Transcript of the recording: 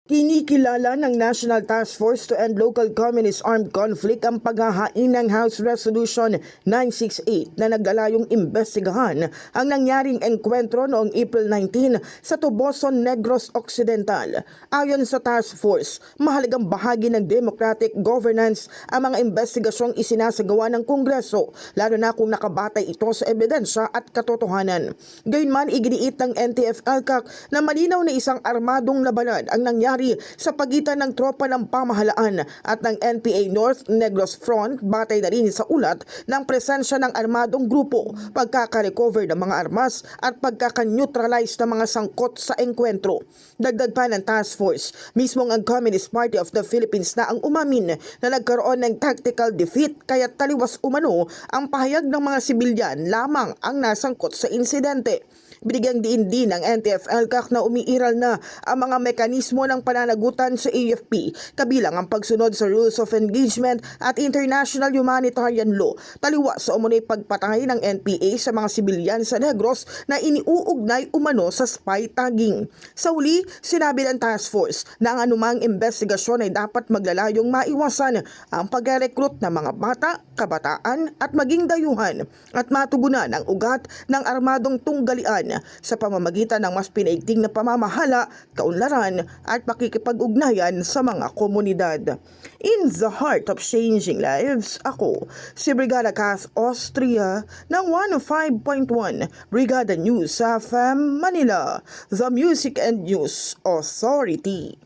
Kinikilala ng National Task Force to End Local Communist Armed Conflict ang paghahain ng House Resolution 968 na naglalayong imbestigahan ang nangyaring engkwentro noong April 19 sa Tuboson, Negros Occidental. Ayon sa Task Force, mahalagang bahagi ng democratic governance ang mga investigasyong isinasagawa ng Kongreso, lalo na kung nakabatay ito sa ebidensya at katotohanan. Gayunman, iginiit ng NTF-ELCAC na malinaw na isang armadong labanan ang nangyari sa pagitan ng tropa ng pamahalaan at ng NPA North Negros Front, batay na rin sa ulat ng presensya ng armadong grupo, pagkaka-recover ng mga armas at pagkaka-neutralize ng mga sangkot sa engkwentro. Dagdag pa ng task force, mismong ang Communist Party of the Philippines na ang umamin na nagkaroon ng tactical defeat, kaya taliwas umano ang pahayag ng mga sibilyan lamang ang nasangkot sa insidente. Binigyang diin din ng NTF-ELCAC na umiiral na ang mga mekanismo ng pananagutan sa AFP, kabilang ang pagsunod sa Rules of Engagement at International Humanitarian Law, taliwas sa umunay pagpatay ng NPA sa mga sibilyan sa Negros na iniuugnay umano sa spy tagging. Sa uli, sinabi ng task force na ang anumang investigasyon ay dapat maglalayong maiwasan ang pag-recruit ng mga bata, kabataan at maging dayuhan at matugunan ang ugat ng armadong tunggalian sa pamamagitan ng mas pinaigting na pamamahala, kaunlaran at pakikipag-ugnayan sa mga komunidad. In the heart of changing lives, ako si Brigada Cass Austria ng 105.1 Brigada News FM Manila, the Music and News Authority.